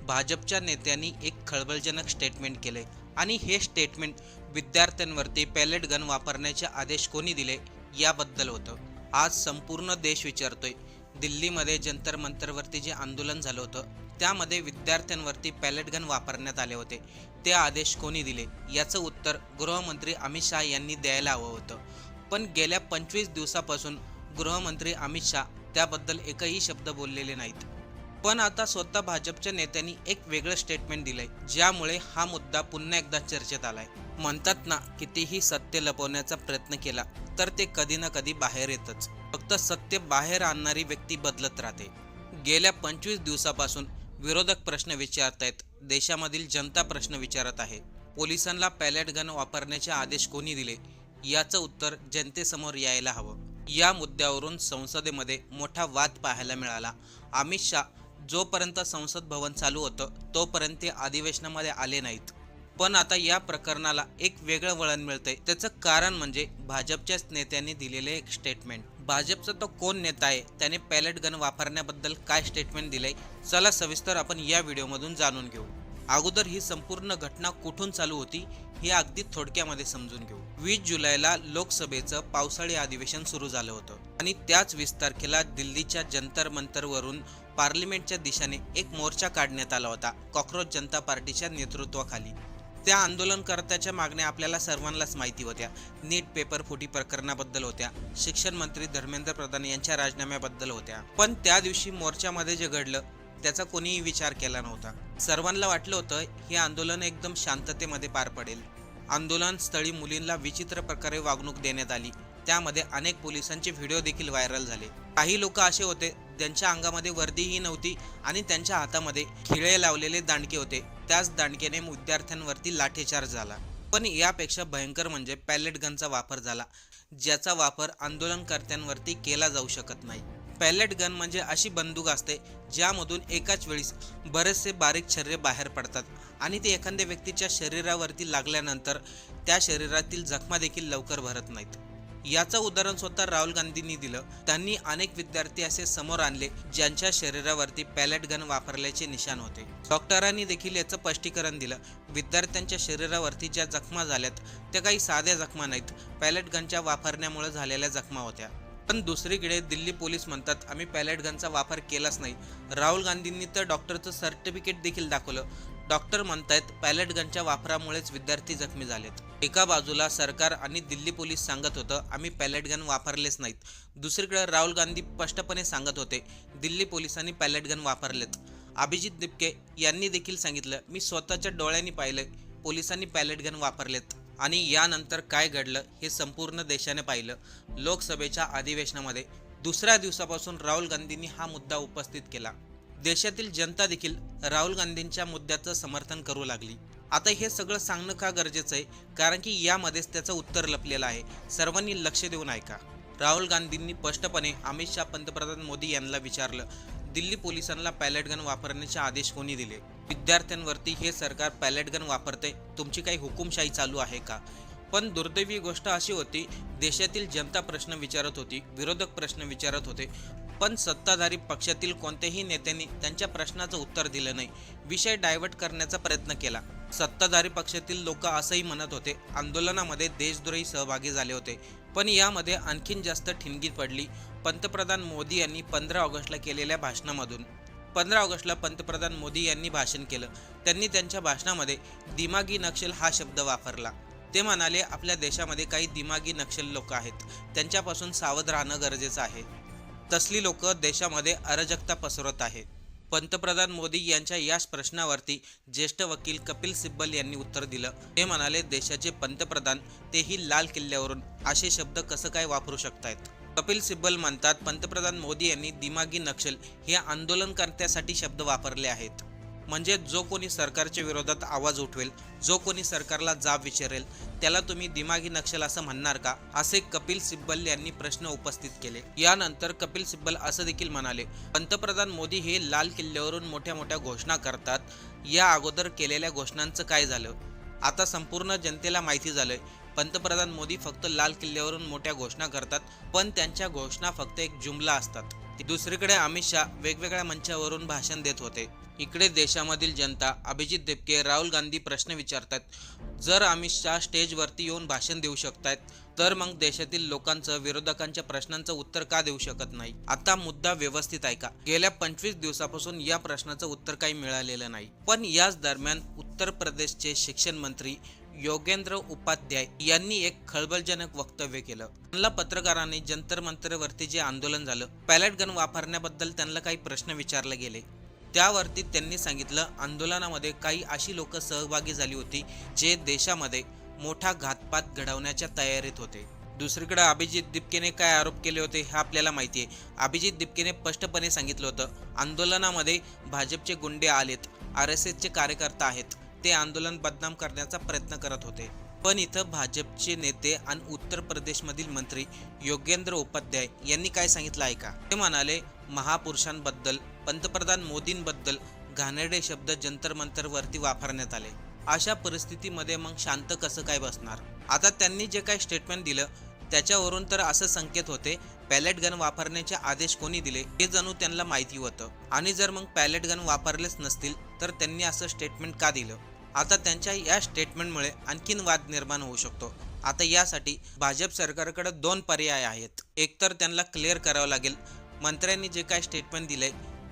भाजपच्या नेत्यांनी एक खळबळजनक स्टेटमेंट केले आणि हे स्टेटमेंट विद्यार्थ्यांवरती पॅलेट गन वापरण्याचे आदेश कोणी दिले याबद्दल होतं. आज संपूर्ण देश विचारतोय, दिल्लीमध्ये जंतर मंतरवरती जे आंदोलन झालं होतं त्यामध्ये विद्यार्थ्यांवरती पॅलेट गन वापरण्यात आले होते, ते आदेश कोणी दिले याचं उत्तर गृहमंत्री अमित शहा यांनी द्यायला हवं होतं. पण गेल्या 25 दिवसापासून गृहमंत्री अमित शहा त्याबद्दल एकही शब्द बोललेले नाहीत. पण आता स्वतः भाजपच्या नेत्यांनी एक वेगळं स्टेटमेंट दिलंय, ज्यामुळे हा मुद्दा पुन्हा एकदा चर्चेत आलाय. म्हणतात ना, कितीही सत्य लपवण्याचा प्रयत्न केला तर ते कधी ना कधी बाहेर येतच. फक्त सत्य बाहेर आणणारी व्यक्ती बदलत राहते. गेल्या 25 दिवसापासून विरोधक प्रश्न विचारतायत, देशामधील जनता प्रश्न विचारत आहे. पोलिसांना पॅलेट गन वापरण्याचे आदेश कोणी दिले याचं उत्तर जनतेसमोर यायला हवं. या मुद्द्यावरून संसदेमध्ये मोठा वाद पाहायला मिळाला. अमित शहा जोपर्यंत संसद भवन चालू होतं तोपर्यंत ते अधिवेशनामध्ये आले नाहीत. पण आता या प्रकरणाला एक वेगळं वळण मिळतंय. त्याचं कारण म्हणजे भाजपच्याच नेत्यांनी दिलेले एक स्टेटमेंट. भाजपचा तो कोण नेता आहे, त्याने पॅलेट गन वापरण्याबद्दल काय स्टेटमेंट दिलंय, चला सविस्तर आपण या व्हिडिओमधून जाणून घेऊ. अगोदर ही संपूर्ण घटना कुठून चालू होती हे अगदी थोडक्यामध्ये समजून घेऊ. 20 जुलैला लोकसभेचं पावसाळी अधिवेशन सुरू झालं होतं आणि त्याच 20 तारखेला दिल्लीच्या जंतर मंतरवरून पार्लिमेंटच्या दिशेने एक मोर्चा काढण्यात आला होता, कॉक्रोच जनता पार्टीच्या नेतृत्वाखाली. त्या आंदोलनकर्त्याच्या मागण्या आपल्याला सर्वांनाच माहिती होत्या. नीट पेपर फुटी प्रकरणाबद्दल होत्या, शिक्षण मंत्री धर्मेंद्र प्रधान यांच्या राजीनाम्याबद्दल होत्या. पण त्या दिवशी मोर्चामध्ये जे घडलं त्याचा कोणीही विचार केला नव्हता. सर्वांना वाटलं होतं हे आंदोलन एकदम शांततेमध्ये पार पडेल. आंदोलन स्थळी मुलींना विचित्र प्रकारे वागणूक देण्यात आली. त्यामध्ये अनेक पोलिसांचे व्हिडिओ देखील व्हायरल झाले. काही लोक असे होते ज्यांच्या अंगामध्ये वर्दीही नव्हती आणि त्यांच्या हातामध्ये खिळे लावलेले दांडके होते. त्याच दांडकेने विद्यार्थ्यांवरती लाठीचार्ज झाला. पण यापेक्षा भयंकर म्हणजे पॅलेट गनचा वापर झाला, ज्याचा वापर आंदोलनकर्त्यांवरती केला जाऊ शकत नाही. पॅलेट गन म्हणजे अशी बंदूक असते ज्यामधून एकाच वेळीस बरेचसे बारीक छर्रे बाहेर पडतात आणि ते एखाद्या व्यक्तीच्या शरीरावरती लागल्यानंतर त्या शरीरातील जखमा देखील लवकर भरत नाहीत. याचं उदाहरण स्वतः राहुल गांधींनी दिलं. त्यांनी अनेक विद्यार्थी असे समोर आणले ज्यांच्या शरीरावरती पॅलेट गन वापरल्याचे निशाण होते. डॉक्टरांनी देखील याचं स्पष्टीकरण दिलं. विद्यार्थ्यांच्या शरीरावरती ज्या जखमा झाल्यात त्या काही साध्या जखमा नाहीत, पॅलेट गनच्या वापरण्यामुळे झालेल्या जखमा होत्या. पण दुसरीकडे दिल्ली पोलीस म्हणतात आम्ही पॅलेट गनचा वापर केलाच नाही. राहुल गांधींनी तर डॉक्टरचं सर्टिफिकेट देखील दाखवलं. डॉक्टर म्हणतायत पॅलेट गनच्या वापरामुळेच विद्यार्थी जखमी झालेत. एका बाजूला सरकार आणि दिल्ली पोलीस सांगत होतं आम्ही पॅलेट गन वापरलेच नाहीत. दुसरीकडे राहुल गांधी स्पष्टपणे सांगत होते दिल्ली पोलिसांनी पॅलेट गन वापरलेत. अभिजित दिपके यांनी देखील सांगितलं मी स्वतःच्या डोळ्यांनी पाहिलंय पोलिसांनी पॅलेट गन वापरलेत. आणि यानंतर काय घडलं हे संपूर्ण देशाने पाहिलं. लोकसभेच्या अधिवेशनामध्ये दुसऱ्या दिवसापासून राहुल गांधींनी हा मुद्दा उपस्थित केला. देशातील जनता देखील राहुल गांधींच्या मुद्द्याचं समर्थन करू लागली. आता हे सगळं सांगणं का गरजेचं आहे, कारण की यामध्येच त्याचं उत्तर लपलेलं आहे. सर्वांनी लक्ष देऊन ऐका. राहुल गांधींनी स्पष्टपणे अमित शहा पंतप्रधान मोदी यांना विचारलं दिल्ली पोलिसांना पॅलेट गन वापरण्याचे आदेश कोणी दिले? विद्यार्थ्यांवरती हे सरकार पॅलेट गन वापरते, तुमची काही हुकुमशाही चालू आहे का? पण दुर्दैवी गोष्ट अशी होती, देशातील जनता प्रश्न विचारत होती, विरोधक प्रश्न विचारत होते, पण सत्ताधारी पक्षातील कोणत्याही नेत्यांनी त्यांच्या प्रश्नाचं उत्तर दिलं नाही. विषय डायव्हर्ट करण्याचा प्रयत्न केला. सत्ताधारी पक्षातील लोक असंही म्हणत होते आंदोलनामध्ये देशद्रोही सहभागी झाले होते. पण यामध्ये आणखीन जास्त ठिणगी पडली पंतप्रधान मोदी यांनी 15 ऑगस्टला केलेल्या भाषणामधून. 15 ऑगस्टला पंतप्रधान मोदी यांनी भाषण केलं. त्यांनी त्यांच्या भाषणामध्ये दिमागी नक्षल हा शब्द वापरला. ते म्हणाले आपल्या देशामध्ये काही दिमागी नक्षल लोक आहेत, त्यांच्यापासून सावध राहणं गरजेचं आहे. तसली लोक देशामध्ये अराजकता पसरवत आहेत. पंतप्रधान मोदी यांच्या याच प्रश्नावरती ज्येष्ठ वकील कपिल सिब्बल यांनी उत्तर दिलं. ते म्हणाले देशाचे पंतप्रधान तेही लाल किल्ल्यावरून असे शब्द कसं काय वापरू शकतायत? कपिल सिब्बल म्हणतात पंतप्रधान मोदी यांनी दिमागी नक्षल हे आंदोलनकर्त्यासाठी शब्द वापरले आहेत. म्हणजे जो कोणी सरकारच्या विरोधात आवाज उठवेल, जो कोणी सरकारला जाब विचारेल त्याला तुम्ही दिमागी नक्षल असं म्हणणार का, असे कपिल सिब्बल यांनी प्रश्न उपस्थित केले. यानंतर कपिल सिब्बल असं देखील म्हणाले पंतप्रधान मोदी हे लाल किल्ल्यावरून मोठ्या मोठ्या घोषणा करतात, या अगोदर केलेल्या घोषणांचं काय झालं? आता संपूर्ण जनतेला माहिती झालंय पंतप्रधान मोदी फक्त लाल किल्ल्यावरून मोठ्या घोषणा करतात, पण त्यांच्या घोषणा फक्त एक जुमला असतात. दुसरीकडे अमित शहा वेगवेगळ्या मंचावरून भाषण देत होते. इकडे देशामधील जनता अभिजित देपके राहुल गांधी प्रश्न विचारतात. जर अमित शहा स्टेजवरती येऊन भाषण देऊ शकतायत तर मग देशातील लोकांचं विरोधकांच्या प्रश्नांचं उत्तर का देऊ शकत नाही? आता मुद्दा व्यवस्थित ऐका. गेल्या 25 दिवसापासून या प्रश्नाचं उत्तर काही मिळालेलं नाही. पण याच दरम्यान उत्तर प्रदेशचे शिक्षण मंत्री योगेंद्र उपाध्याय यांनी एक खळबळजनक वक्तव्य केलं. त्यांना पत्रकारांनी जंतर मंतरवरती जे आंदोलन झालं, पॅलेट गन वापरण्याबद्दल त्यांना काही प्रश्न विचारले गेले. त्यावरती त्यांनी सांगितलं आंदोलनामध्ये काही अशी लोक सहभागी झाली होती जे देशामध्ये मोठा घातपात घडवण्याच्या तयारीत होते. दुसरीकडे अभिजित दिपकेने काय आरोप केले होते हे आपल्याला माहिती आहे. अभिजित दिपकेने स्पष्टपणे सांगितलं होतं आंदोलनामध्ये भाजपचे गुंडे आलेत, RSSचे कार्यकर्ता आहेत, ते आंदोलन बदनाम करण्याचा प्रयत्न करत होते. पण इथं भाजपचे नेते आणि उत्तर प्रदेशमधील मंत्री योगेंद्र उपाध्याय यांनी काय सांगितलं आहे का? ते म्हणाले महापुरुषांबद्दल, पंतप्रधान मोदींबद्दल घाणेरडे शब्द जंतर मंतरवरती वापरण्यात आले. अशा परिस्थितीमध्ये मग शांत कसं काय बसणार? आता त्यांनी जे काही स्टेटमेंट दिलं त्याच्यावरून तर असं संकेत होते पॅलेट गन वापरण्याचे आदेश कोणी दिले हे जणू त्यांना माहिती होतं. आणि जर मग पॅलेट गन वापरलेच नसतील तर त्यांनी असं स्टेटमेंट का दिलं? आता त्यांच्या या स्टेटमेंटमुळे आणखीन वाद निर्माण होऊ शकतो. आता यासाठी भाजप सरकारकडे 2 पर्याय आहेत. एक तर त्यांना क्लिअर करावं लागेल मंत्र्यांनी जे काही स्टेटमेंट दिलंय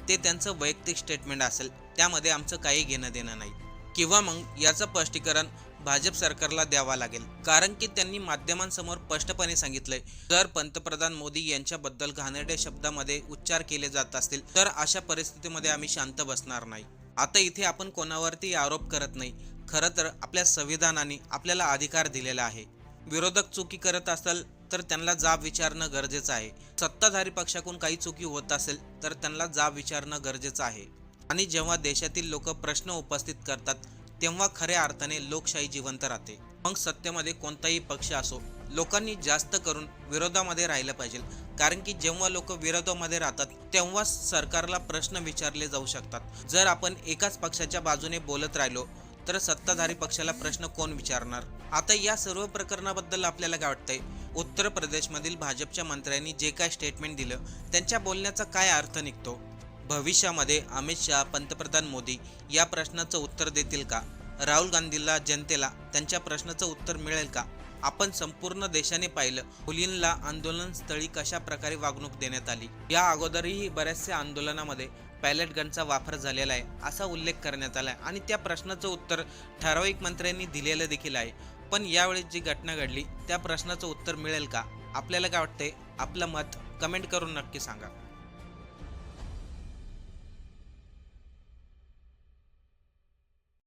ते त्यांचं वैयक्तिक स्टेटमेंट असेल, त्यामध्ये आमचं काही घेणं देणं नाही. किंवा मग याचं स्पष्टीकरण भाजप सरकारला द्यावा लागेल. कारण की त्यांनी माध्यमांसमोर स्पष्टपणे सांगितलंय जर पंतप्रधान मोदी यांच्याबद्दल घाणेरड्या शब्दामध्ये उच्चार केले जात असतील तर अशा परिस्थितीमध्ये आम्ही शांत बसणार नाही. आता इथे आपण कोणावरती आरोप करत नाही. खरं तर आपल्या संविधानाने आपल्याला अधिकार दिलेला आहे. विरोधक चुकी करत असेल तर त्यांना जाब विचारणं गरजेचं आहे. सत्ताधारी पक्षाकडून काही चुकी होत असेल तर त्यांना जाब विचारणं गरजेचं आहे. आणि जेव्हा देशातील लोक प्रश्न उपस्थित करतात तेव्हा खऱ्या अर्थाने लोकशाही जिवंत राहते. मग सत्तेमध्ये कोणताही पक्ष असो, लोकांनी जास्त करून विरोधामध्ये राहिलं पाहिजे. कारण की जेव्हा लोक विरोधामध्ये राहतात तेव्हा सरकारला प्रश्न विचारले जाऊ शकतात. जर आपण एकाच पक्षाच्या बाजूने बोलत राहिलो तर सत्ताधारी पक्षाला प्रश्न कोण विचारणार? आता या सर्व प्रकरणाबद्दल आपल्याला काय वाटतंय? उत्तर प्रदेशमधील भाजपच्या मंत्र्यांनी जे काय स्टेटमेंट दिलं त्यांच्या बोलण्याचा काय अर्थ निघतो? भविष्यामध्ये अमित शहा, पंतप्रधान मोदी या प्रश्नाचं उत्तर देतील का? राहुल गांधीला, जनतेला त्यांच्या प्रश्नाचं उत्तर मिळेल का? आपण संपूर्ण देशाने पाहिलं मुलींना आंदोलनस्थळी कशा प्रकारे वागणूक देण्यात आली. या अगोदरही बऱ्याचशा आंदोलनामध्ये पॅलेट गनचा वापर झालेला आहे असा उल्लेख करण्यात आला आहे आणि त्या प्रश्नाचं उत्तर ठराविक मंत्र्यांनी दिलेलं देखील आहे. पण यावेळी जी घटना घडली त्या प्रश्नाचं उत्तर मिळेल का? आपल्याला काय वाटतंय? आपलं मत कमेंट करून नक्की सांगा.